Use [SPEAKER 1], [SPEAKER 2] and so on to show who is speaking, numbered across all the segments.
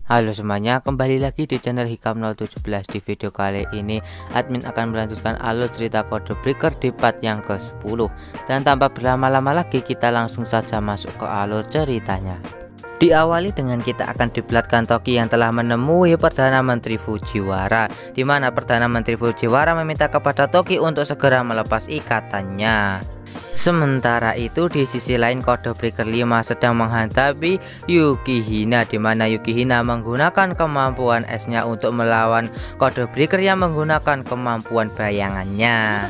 [SPEAKER 1] Halo semuanya, kembali lagi di channel Hikam017. Di video kali ini admin akan melanjutkan alur cerita Code Breaker di part yang ke-10. Dan tanpa berlama-lama lagi, kita langsung saja masuk ke alur ceritanya. Diawali dengan kita akan diperlihatkan Toki yang telah menemui Perdana Menteri Fujiwara, di mana Perdana Menteri Fujiwara meminta kepada Toki untuk segera melepas ikatannya. Sementara itu di sisi lain Code Breaker 5 sedang menghadapi Yukihina, di mana Yukihina menggunakan kemampuan esnya untuk melawan Code Breaker yang menggunakan kemampuan bayangannya.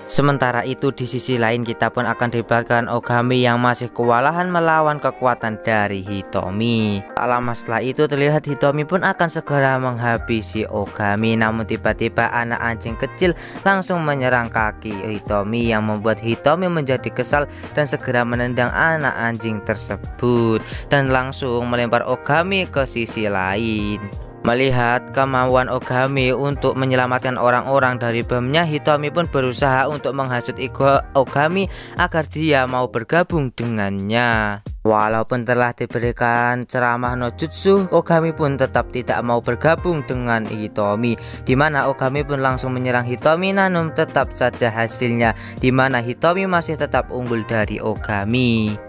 [SPEAKER 1] Sementara itu di sisi lain kita pun akan diperlihatkan Ogami yang masih kewalahan melawan kekuatan dari Hitomi. Tak lama setelah itu terlihat Hitomi pun akan segera menghabisi Ogami, namun tiba-tiba anak anjing kecil langsung menyerang kaki Hitomi yang membuat Hitomi menjadi kesal dan segera menendang anak anjing tersebut dan langsung melempar Ogami ke sisi lain. Melihat kemauan Ogami untuk menyelamatkan orang-orang dari bomnya, Hitomi pun berusaha untuk menghasut ego Ogami agar dia mau bergabung dengannya. Walaupun telah diberikan ceramah no jutsu, Ogami pun tetap tidak mau bergabung dengan Hitomi, di mana Ogami pun langsung menyerang Hitomi, namun tetap saja hasilnya di mana Hitomi masih tetap unggul dari Ogami.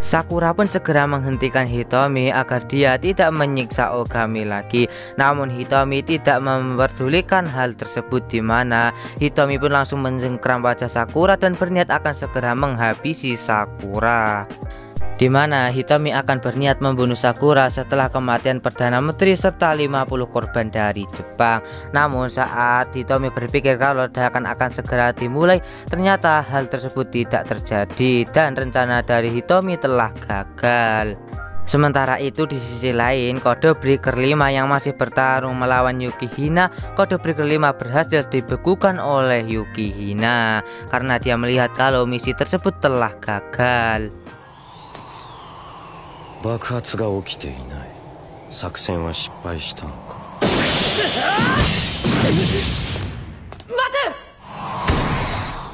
[SPEAKER 1] Sakura pun segera menghentikan Hitomi agar dia tidak menyiksa Ogami lagi. Namun Hitomi tidak memperdulikan hal tersebut, di mana Hitomi pun langsung mencengkram wajah Sakura dan berniat akan segera menghabisi Sakura. Di mana Hitomi akan berniat membunuh Sakura setelah kematian Perdana Menteri serta 50 korban dari Jepang. Namun saat Hitomi berpikir kalau ledakan akan segera dimulai, ternyata hal tersebut tidak terjadi dan rencana dari Hitomi telah gagal. Sementara itu di sisi lain Code Breaker 5 yang masih bertarung melawan Yukihina, Code Breaker 5 berhasil dibekukan oleh Yukihina karena dia melihat kalau misi tersebut telah gagal.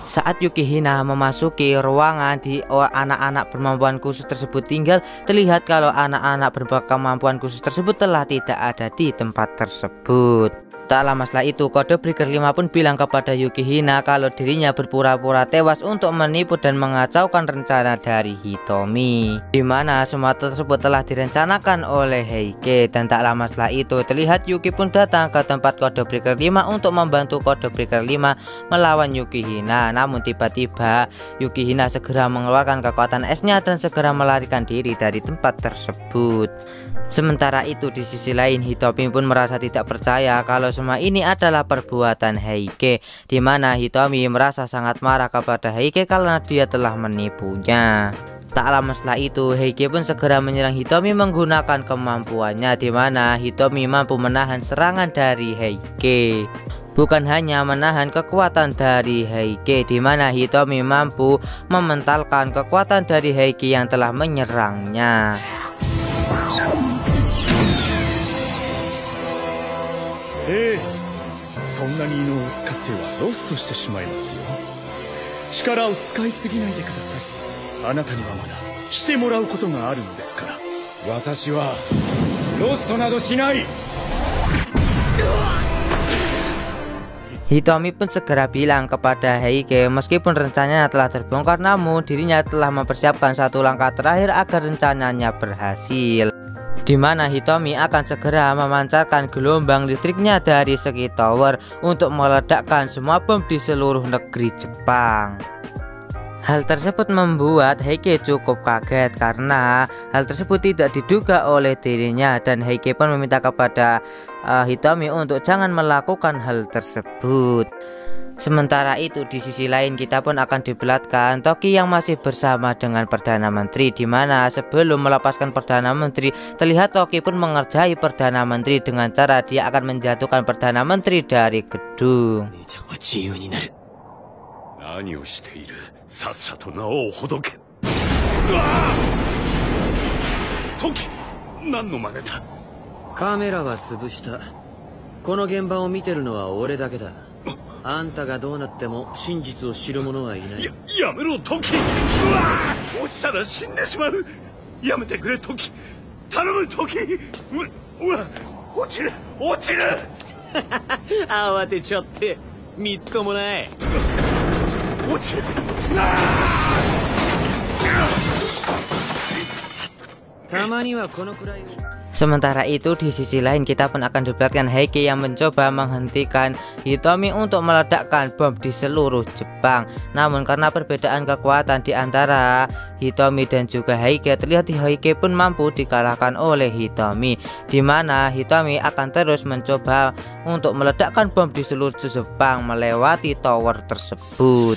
[SPEAKER 1] Saat Yukihina memasuki ruangan di anak-anak berkemampuan khusus tersebut tinggal, terlihat kalau anak-anak berkemampuan khusus tersebut telah tidak ada di tempat tersebut. Tak lama setelah itu Code Breaker 5 pun bilang kepada Yukihina kalau dirinya berpura-pura tewas untuk menipu dan mengacaukan rencana dari Hitomi, di mana semua tersebut telah direncanakan oleh Heike. Dan tak lama setelah itu terlihat Yuki pun datang ke tempat Code Breaker 5 untuk membantu Code Breaker 5 melawan Yukihina. Namun tiba-tiba Yukihina segera mengeluarkan kekuatan esnya dan segera melarikan diri dari tempat tersebut. Sementara itu di sisi lain Hitomi pun merasa tidak percaya kalau semua ini adalah perbuatan Heike, di mana Hitomi merasa sangat marah kepada Heike karena dia telah menipunya. Tak lama setelah itu Heike pun segera menyerang Hitomi menggunakan kemampuannya, di mana Hitomi mampu menahan serangan dari Heike. Bukan hanya menahan kekuatan dari Heike, di mana Hitomi mampu mementalkan kekuatan dari Heike yang telah menyerangnya. Hitomi pun segera bilang kepada Heike meskipun rencananya telah terbongkar, namun dirinya telah mempersiapkan satu langkah terakhir agar rencananya berhasil. di mana Hitomi akan segera memancarkan gelombang listriknya dari Seki Tower untuk meledakkan semua bom di seluruh negeri Jepang. Hal tersebut membuat Heike cukup kaget karena hal tersebut tidak diduga oleh dirinya, dan Heike pun meminta kepada Hitomi untuk jangan melakukan hal tersebut. Sementara itu di sisi lain kita pun akan diperlihatkan Toki yang masih bersama dengan Perdana Menteri, di mana sebelum melepaskan Perdana Menteri terlihat Toki pun mengerjai Perdana Menteri dengan cara dia akan menjatuhkan Perdana Menteri dari gedung.
[SPEAKER 2] Kamera wa tsubushita. Kono genba o mite ru no wa ore dake da. あんたがどうなっても真実を知る者はいない。
[SPEAKER 3] やめろトキ。うわー、落ちたら死んでしまう。やめてくれトキ。頼むトキ。うわ、落ちる落ちる。
[SPEAKER 2] 慌てちゃってみっともない。
[SPEAKER 3] 落ちる。
[SPEAKER 2] たまにはこのくらいを。
[SPEAKER 1] Sementara itu di sisi lain kita pun akan diperlihatkan Heike yang mencoba menghentikan Hitomi untuk meledakkan bom di seluruh Jepang. Namun karena perbedaan kekuatan di antara Hitomi dan juga Heike, terlihat Heike pun mampu dikalahkan oleh Hitomi, di mana Hitomi akan terus mencoba untuk meledakkan bom di seluruh Jepang melewati tower tersebut.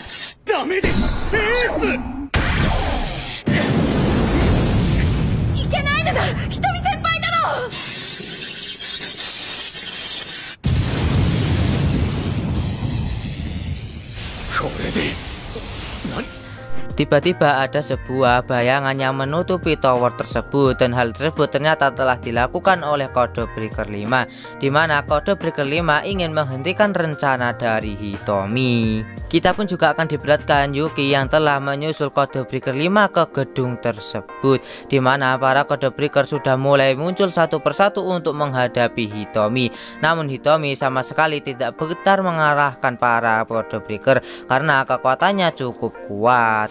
[SPEAKER 1] Tiba-tiba ada sebuah bayangan yang menutupi tower tersebut, dan hal tersebut ternyata telah dilakukan oleh Code Breaker 5, di mana Code Breaker 5 ingin menghentikan rencana dari Hitomi. Kita pun juga akan diperlihatkan Yuki yang telah menyusul Code Breaker 5 ke gedung tersebut, di mana para Code Breaker sudah mulai muncul satu persatu untuk menghadapi Hitomi. Namun Hitomi sama sekali tidak gentar mengarahkan para Code Breaker karena kekuatannya cukup kuat.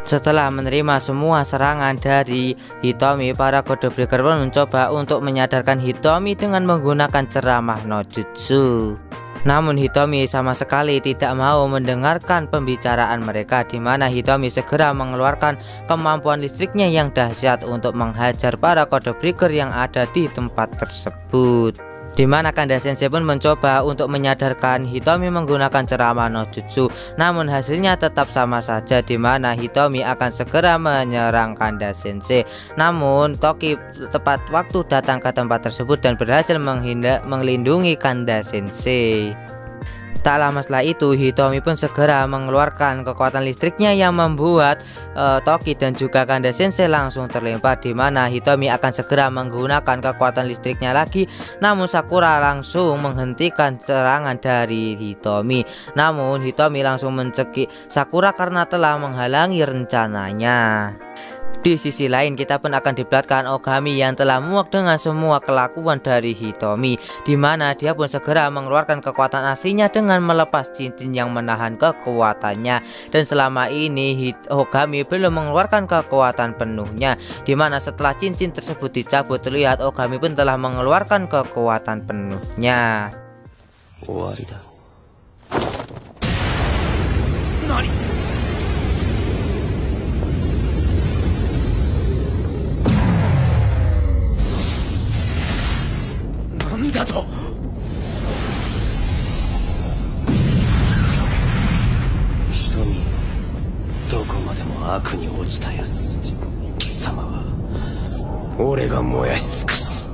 [SPEAKER 1] Setelah menerima semua serangan dari Hitomi, para Code Breaker pun mencoba untuk menyadarkan Hitomi dengan menggunakan ceramah no jutsu. Namun Hitomi sama sekali tidak mau mendengarkan pembicaraan mereka, di mana Hitomi segera mengeluarkan kemampuan listriknya yang dahsyat untuk menghajar para Code Breaker yang ada di tempat tersebut. Di mana Kanda Sensei pun mencoba untuk menyadarkan Hitomi menggunakan ceramah no jutsu, namun hasilnya tetap sama saja, di mana Hitomi akan segera menyerang Kanda Sensei. Namun Toki tepat waktu datang ke tempat tersebut dan berhasil melindungi Kanda Sensei. Tak lama setelah itu Hitomi pun segera mengeluarkan kekuatan listriknya yang membuat Toki dan juga Kanda Sensei langsung terlempar, di mana Hitomi akan segera menggunakan kekuatan listriknya lagi. Namun Sakura langsung menghentikan serangan dari Hitomi. Namun Hitomi langsung mencekik Sakura karena telah menghalangi rencananya. Di sisi lain kita pun akan diperlihatkan Ogami yang telah muak dengan semua kelakuan dari Hitomi, di mana dia pun segera mengeluarkan kekuatan aslinya dengan melepas cincin yang menahan kekuatannya. Dan selama ini Ogami belum mengeluarkan kekuatan penuhnya, di mana setelah cincin tersebut dicabut terlihat Ogami pun telah mengeluarkan kekuatan penuhnya. Nani?
[SPEAKER 2] Hitomi, どこまでも悪に落ちたやつ。貴様は俺が燃やし尽くす。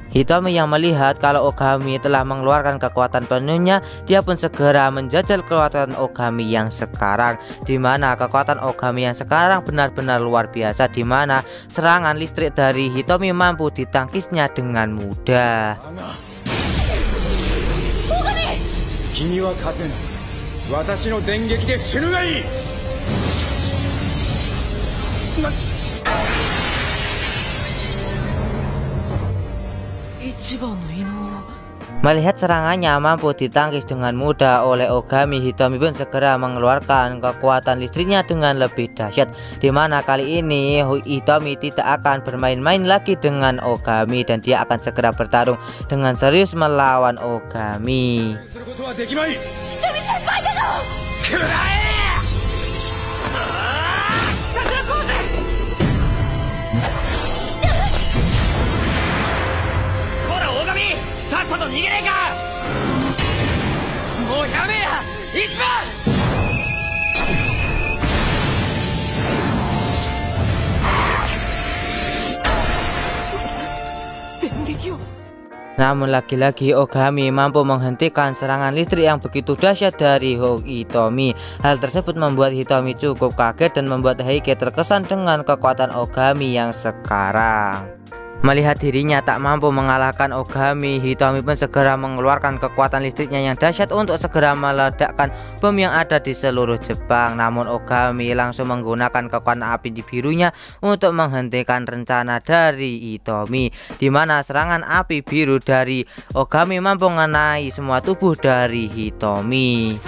[SPEAKER 1] Hitomi yang melihat kalau Ogami telah mengeluarkan kekuatan penuhnya, dia pun segera menjajal kekuatan Ogami yang sekarang, dimana kekuatan Ogami yang sekarang benar-benar luar biasa, dimana serangan listrik dari Hitomi mampu ditangkisnya dengan mudah. Melihat serangannya mampu ditangkis dengan mudah oleh Ogami, Hitomi pun segera mengeluarkan kekuatan listriknya dengan lebih dahsyat, dimana kali ini Hitomi tidak akan bermain-main lagi dengan Ogami dan dia akan segera bertarung dengan serius melawan Ogami. Namun lagi-lagi Ogami mampu menghentikan serangan listrik yang begitu dahsyat dari Hitomi. Hal tersebut membuat Hitomi cukup kaget dan membuat Heike terkesan dengan kekuatan Ogami yang sekarang. Melihat dirinya tak mampu mengalahkan Ogami, Hitomi pun segera mengeluarkan kekuatan listriknya yang dahsyat untuk segera meledakkan bom yang ada di seluruh Jepang. Namun Ogami langsung menggunakan kekuatan api birunya untuk menghentikan rencana dari Hitomi, dimana serangan api biru dari Ogami mampu mengenai semua tubuh dari Hitomi.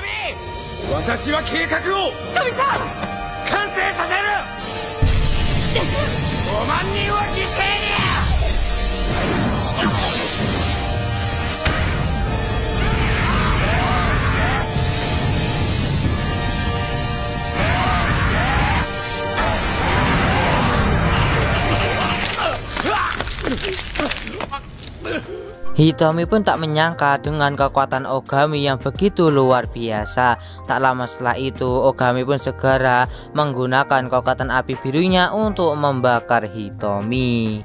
[SPEAKER 1] Hitomi pun tak menyangka dengan kekuatan Ogami yang begitu luar biasa. Tak lama setelah itu Ogami pun segera menggunakan kekuatan api birunya untuk membakar Hitomi.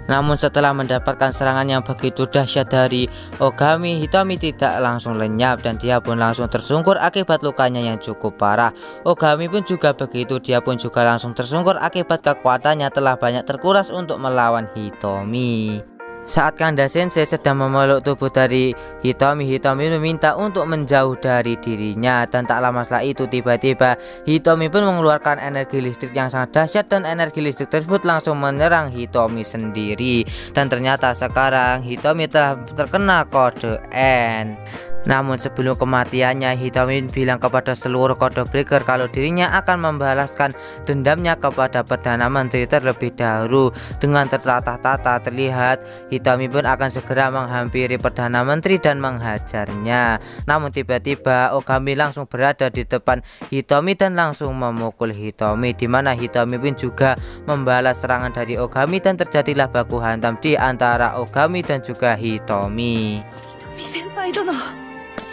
[SPEAKER 1] Namun setelah mendapatkan serangan yang begitu dahsyat dari Ogami, Hitomi tidak langsung lenyap dan dia pun langsung tersungkur akibat lukanya yang cukup parah. Ogami pun juga begitu, dia pun juga langsung tersungkur akibat kekuatannya telah banyak terkuras untuk melawan Hitomi. Saat Kanda Sensei sedang memeluk tubuh dari Hitomi, Hitomi meminta untuk menjauh dari dirinya, dan tak lama setelah itu tiba-tiba Hitomi pun mengeluarkan energi listrik yang sangat dahsyat dan energi listrik tersebut langsung menyerang Hitomi sendiri. Dan ternyata sekarang Hitomi telah terkena kode N. Namun sebelum kematiannya, Hitomi bilang kepada seluruh kode breaker kalau dirinya akan membalaskan dendamnya kepada Perdana Menteri terlebih dahulu. Dengan tertata-tata terlihat Hitomi pun akan segera menghampiri Perdana Menteri dan menghajarnya. Namun tiba-tiba Ogami langsung berada di depan Hitomi dan langsung memukul Hitomi, dimana Hitomi pun juga membalas serangan dari Ogami dan terjadilah baku hantam di antara Ogami dan juga Hitomi.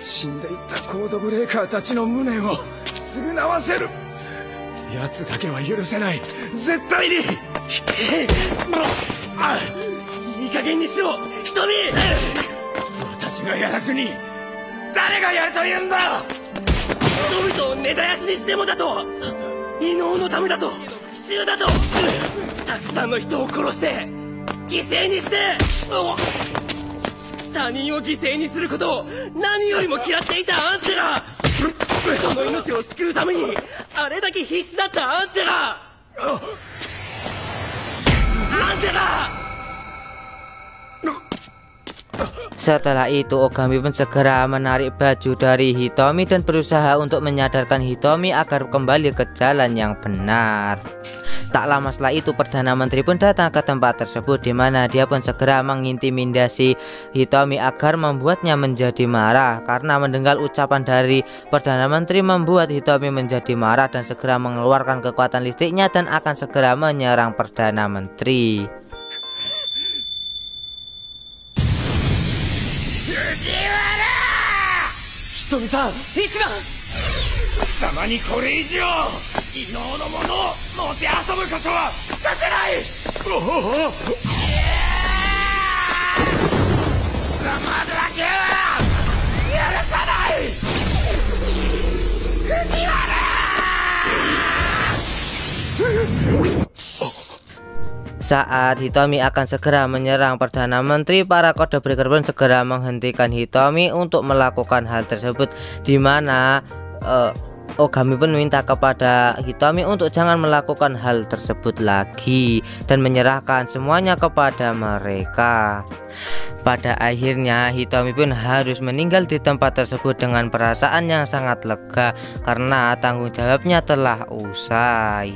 [SPEAKER 3] 死んでいったコードブレーカーたちの無念を償わせる。奴だけは許せない。絶対に。いい加減にしろ、瞳。私がやらずに誰がやるというんだ。人々を根絶やしにしてもだと、異能のためだと、奇襲だと、たくさんの人を殺して犠牲にして。他人を犠牲にすることを何よりも嫌っていたあんたが、人の命を救うためにあれだけ必死だったあんたが、
[SPEAKER 1] Setelah itu Ogami pun segera menarik baju dari Hitomi dan berusaha untuk menyadarkan Hitomi agar kembali ke jalan yang benar. Tak lama setelah itu Perdana Menteri pun datang ke tempat tersebut, di mana dia pun segera mengintimidasi Hitomi agar membuatnya menjadi marah. Karena mendengar ucapan dari Perdana Menteri membuat Hitomi menjadi marah dan segera mengeluarkan kekuatan listriknya dan akan segera menyerang Perdana Menteri.
[SPEAKER 3] ひとみさん一番貴様にこれ以上異能のものをもてあそぶことはさせない。貴様だけは許さない。藤原
[SPEAKER 1] Saat Hitomi akan segera menyerang Perdana Menteri, para Code Breaker pun segera menghentikan Hitomi untuk melakukan hal tersebut, di mana Ogami pun minta kepada Hitomi untuk jangan melakukan hal tersebut lagi dan menyerahkan semuanya kepada mereka. Pada akhirnya Hitomi pun harus meninggal di tempat tersebut dengan perasaan yang sangat lega karena tanggung jawabnya telah usai.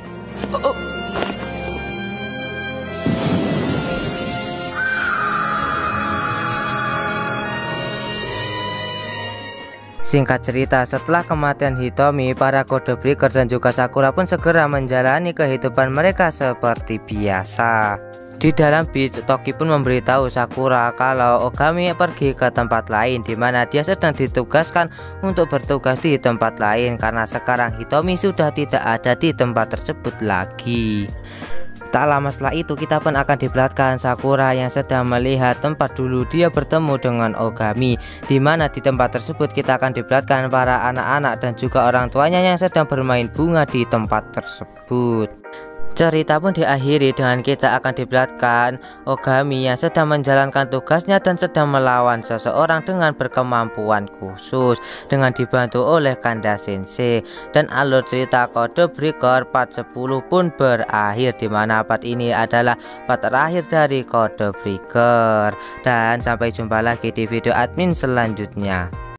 [SPEAKER 1] Singkat cerita, setelah kematian Hitomi, para Code Breaker dan juga Sakura pun segera menjalani kehidupan mereka seperti biasa. Di dalam bis, Toki pun memberitahu Sakura kalau Ogami pergi ke tempat lain, di mana dia sedang ditugaskan untuk bertugas di tempat lain karena sekarang Hitomi sudah tidak ada di tempat tersebut lagi. Tak lama setelah itu kita pun akan diperlihatkan Sakura yang sedang melihat tempat dulu dia bertemu dengan Ogami, di mana di tempat tersebut kita akan diperlihatkan para anak-anak dan juga orang tuanya yang sedang bermain bunga di tempat tersebut. Cerita pun diakhiri dengan kita akan diperlihatkan Ogami yang sedang menjalankan tugasnya dan sedang melawan seseorang dengan berkemampuan khusus dengan dibantu oleh Kanda Sensei, dan alur cerita Code Breaker part 10 pun berakhir, di mana part ini adalah part terakhir dari Code Breaker. Dan sampai jumpa lagi di video admin selanjutnya.